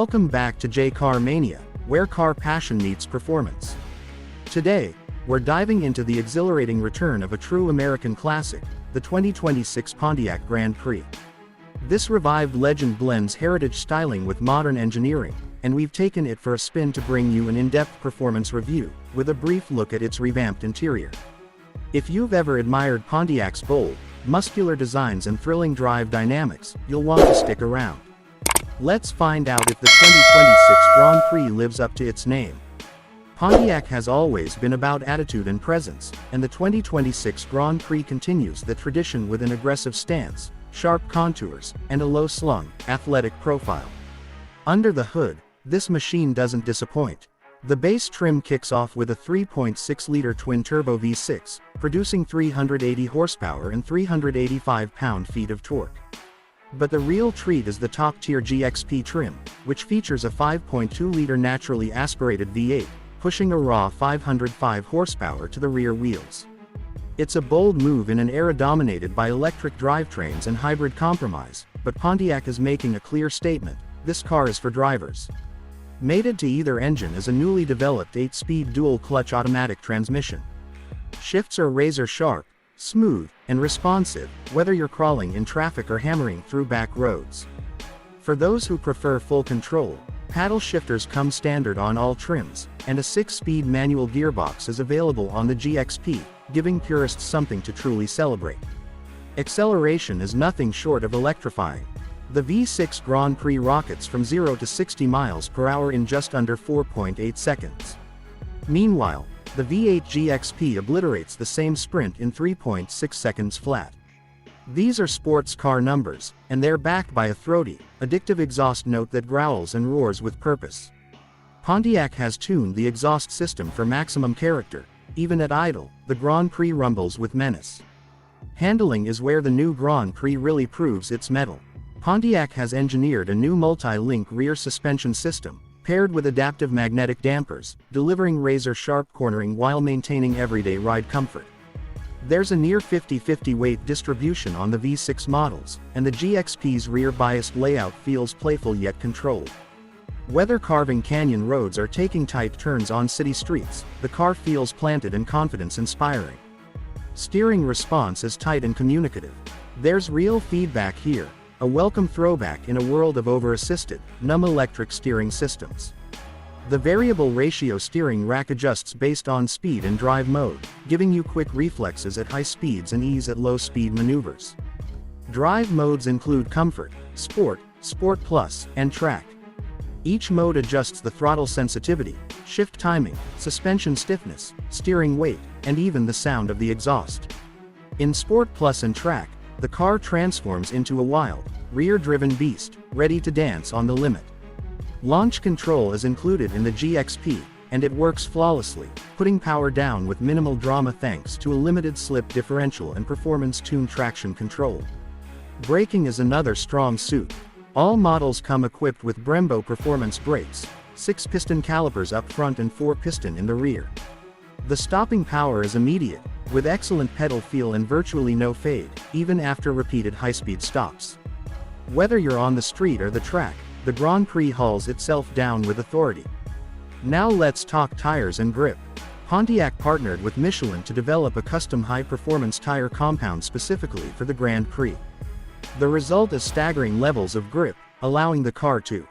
Welcome back to J Car Mania, where car passion meets performance. Today, we're diving into the exhilarating return of a true American classic, the 2026 Pontiac Grand Prix. This revived legend blends heritage styling with modern engineering, and we've taken it for a spin to bring you an in-depth performance review, with a brief look at its revamped interior. If you've ever admired Pontiac's bold, muscular designs and thrilling drive dynamics, you'll want to stick around. Let's find out if the 2026 Grand Prix lives up to its name. Pontiac has always been about attitude and presence, and the 2026 Grand Prix continues the tradition with an aggressive stance, sharp contours, and a low-slung, athletic profile. Under the hood, this machine doesn't disappoint. The base trim kicks off with a 3.6-liter twin-turbo V6, producing 380 horsepower and 385 pound-feet of torque. But the real treat is the top-tier GXP trim, which features a 5.2-liter naturally aspirated V8, pushing a raw 505 horsepower to the rear wheels. It's a bold move in an era dominated by electric drivetrains and hybrid compromise, but Pontiac is making a clear statement: this car is for drivers. Mated to either engine is a newly developed 8-speed dual-clutch automatic transmission. Shifts are razor-sharp, smooth, and responsive, whether you're crawling in traffic or hammering through back roads. For those who prefer full control, paddle shifters come standard on all trims, and a 6-speed manual gearbox is available on the GXP, giving purists something to truly celebrate. Acceleration is nothing short of electrifying. The V6 Grand Prix rockets from 0 to 60 miles per hour in just under 4.8 seconds. Meanwhile, the V8 GXP obliterates the same sprint in 3.6 seconds flat. These are sports car numbers, and they're backed by a throaty, addictive exhaust note that growls and roars with purpose. Pontiac has tuned the exhaust system for maximum character. Even at idle, the Grand Prix rumbles with menace. Handling is where the new Grand Prix really proves its mettle. Pontiac has engineered a new multi-link rear suspension system, paired with adaptive magnetic dampers, delivering razor-sharp cornering while maintaining everyday ride comfort. There's a near 50-50 weight distribution on the V6 models, and the GXP's rear-biased layout feels playful yet controlled. Whether carving canyon roads or taking tight turns on city streets, the car feels planted and confidence-inspiring. Steering response is tight and communicative. There's real feedback here, a welcome throwback in a world of over-assisted, numb electric steering systems. The variable ratio steering rack adjusts based on speed and drive mode, giving you quick reflexes at high speeds and ease at low-speed maneuvers. Drive modes include Comfort, Sport, Sport Plus, and Track. Each mode adjusts the throttle sensitivity, shift timing, suspension stiffness, steering weight, and even the sound of the exhaust. In Sport Plus and Track, the car transforms into a wild, rear-driven beast, ready to dance on the limit. Launch control is included in the GXP, and it works flawlessly, putting power down with minimal drama thanks to a limited slip differential and performance-tuned traction control. Braking is another strong suit. All models come equipped with Brembo performance brakes, 6-piston calipers up front and 4-piston in the rear. The stopping power is immediate, with excellent pedal feel and virtually no fade, even after repeated high-speed stops. Whether you're on the street or the track, the Grand Prix hauls itself down with authority. Now let's talk tires and grip. Pontiac partnered with Michelin to develop a custom high-performance tire compound specifically for the Grand Prix. The result is staggering levels of grip, allowing the car to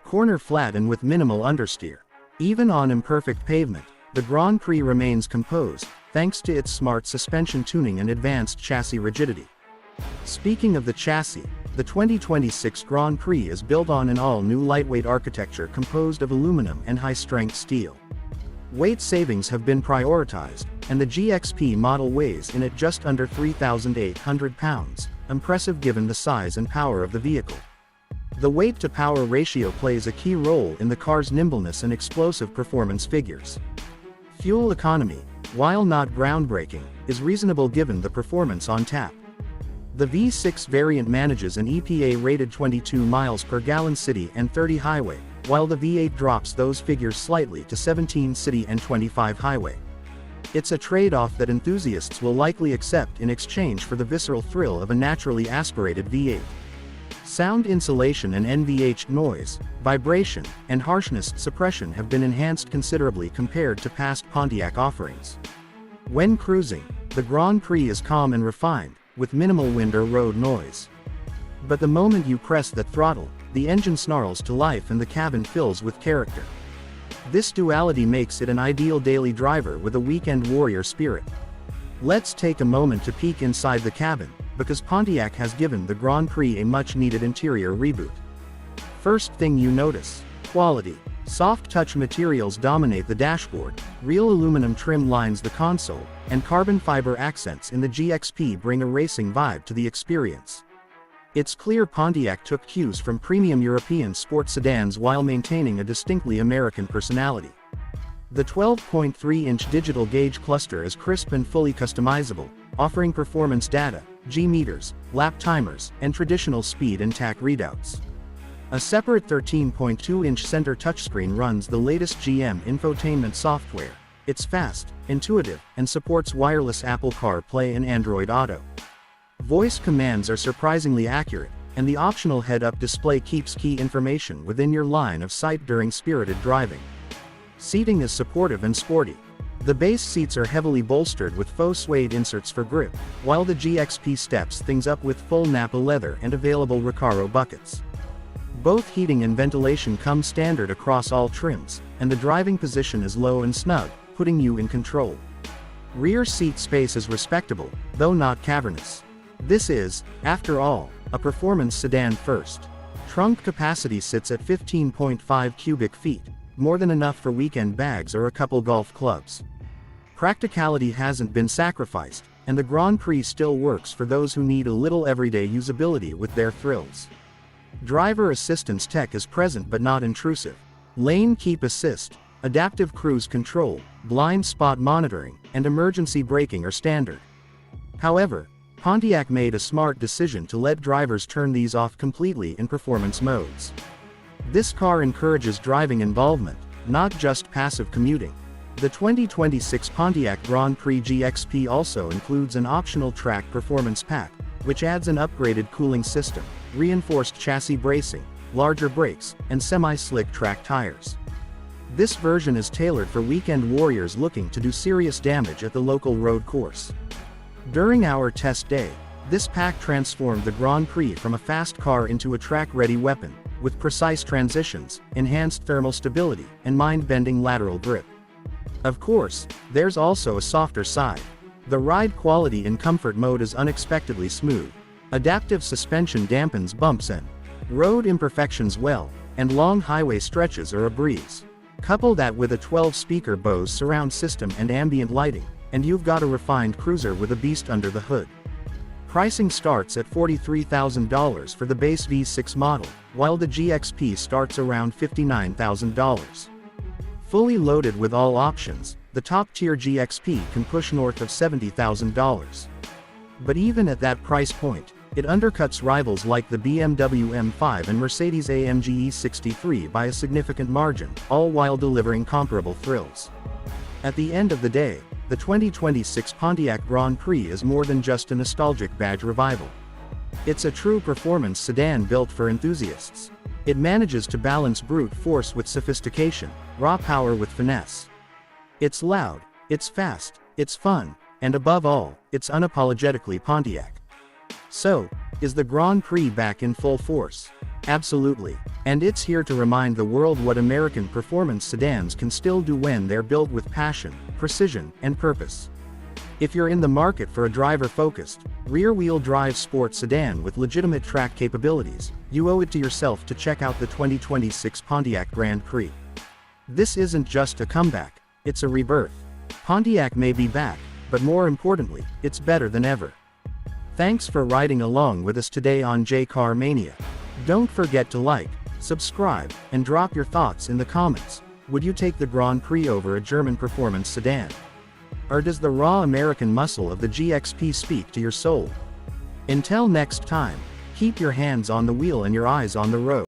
corner flat and with minimal understeer. Even on imperfect pavement, the Grand Prix remains composed, thanks to its smart suspension tuning and advanced chassis rigidity. Speaking of the chassis, the 2026 Grand Prix is built on an all-new lightweight architecture composed of aluminum and high-strength steel. Weight savings have been prioritized, and the GXP model weighs in at just under 3,800 pounds, impressive given the size and power of the vehicle. The weight-to-power ratio plays a key role in the car's nimbleness and explosive performance figures. Fuel economy, while not groundbreaking, is reasonable given the performance on tap. The V6 variant manages an EPA-rated 22 miles per gallon city and 30 highway, while the V8 drops those figures slightly to 17 city and 25 highway. It's a trade-off that enthusiasts will likely accept in exchange for the visceral thrill of a naturally aspirated V8. Sound insulation and NVH noise, vibration, and harshness suppression have been enhanced considerably compared to past Pontiac offerings. When cruising, the Grand Prix is calm and refined, with minimal wind or road noise. But the moment you press that throttle, the engine snarls to life and the cabin fills with character. This duality makes it an ideal daily driver with a weekend warrior spirit. Let's take a moment to peek inside the cabin, because Pontiac has given the Grand Prix a much-needed interior reboot. First thing you notice: quality. Soft touch materials dominate the dashboard, real aluminum trim lines the console, and carbon fiber accents in the GXP bring a racing vibe to the experience. It's clear Pontiac took cues from premium European sports sedans while maintaining a distinctly American personality. The 12.3-inch digital gauge cluster is crisp and fully customizable, offering performance data, G-meters, lap timers, and traditional speed and tach readouts. A separate 13.2-inch center touchscreen runs the latest GM infotainment software. It's fast, intuitive, and supports wireless Apple CarPlay and Android Auto. Voice commands are surprisingly accurate, and the optional head-up display keeps key information within your line of sight during spirited driving. Seating is supportive and sporty. The base seats are heavily bolstered with faux suede inserts for grip, while the GXP steps things up with full Napa leather and available Recaro buckets. Both heating and ventilation come standard across all trims, and the driving position is low and snug, putting you in control. Rear seat space is respectable, though not cavernous. This is, after all, a performance sedan first. Trunk capacity sits at 15.5 cubic feet, more than enough for weekend bags or a couple golf clubs. Practicality hasn't been sacrificed, and the Grand Prix still works for those who need a little everyday usability with their thrills. Driver assistance tech is present but not intrusive. Lane keep assist, adaptive cruise control, blind spot monitoring, and emergency braking are standard. However, Pontiac made a smart decision to let drivers turn these off completely in performance modes. This car encourages driving involvement, not just passive commuting. The 2026 Pontiac Grand Prix GXP also includes an optional track performance pack, which adds an upgraded cooling system, reinforced chassis bracing, larger brakes, and semi-slick track tires. This version is tailored for weekend warriors looking to do serious damage at the local road course. During our test day, this pack transformed the Grand Prix from a fast car into a track-ready weapon, with precise transitions, enhanced thermal stability, and mind-bending lateral grip. Of course, there's also a softer side. The ride quality in comfort mode is unexpectedly smooth. Adaptive suspension dampens bumps and road imperfections well, and long highway stretches are a breeze. Couple that with a 12-speaker Bose surround system and ambient lighting, and you've got a refined cruiser with a beast under the hood. Pricing starts at $43,000 for the base V6 model, while the GXP starts around $59,000. Fully loaded with all options, the top-tier GXP can push north of $70,000. But even at that price point, it undercuts rivals like the BMW M5 and Mercedes-AMG E63 by a significant margin, all while delivering comparable thrills. At the end of the day, the 2026 Pontiac Grand Prix is more than just a nostalgic badge revival. It's a true performance sedan built for enthusiasts. It manages to balance brute force with sophistication, raw power with finesse. It's loud, it's fast, it's fun, and above all, it's unapologetically Pontiac. So, is the Grand Prix back in full force? Absolutely. And it's here to remind the world what American performance sedans can still do when they're built with passion, precision, and purpose. If you're in the market for a driver-focused, rear-wheel drive sports sedan with legitimate track capabilities, you owe it to yourself to check out the 2026 Pontiac Grand Prix. This isn't just a comeback, it's a rebirth. Pontiac may be back, but more importantly, it's better than ever. Thanks for riding along with us today on J Car Mania. Don't forget to like, subscribe, and drop your thoughts in the comments. Would you take the Grand Prix over a German performance sedan? Or does the raw American muscle of the GXP speak to your soul? Until next time, keep your hands on the wheel and your eyes on the road.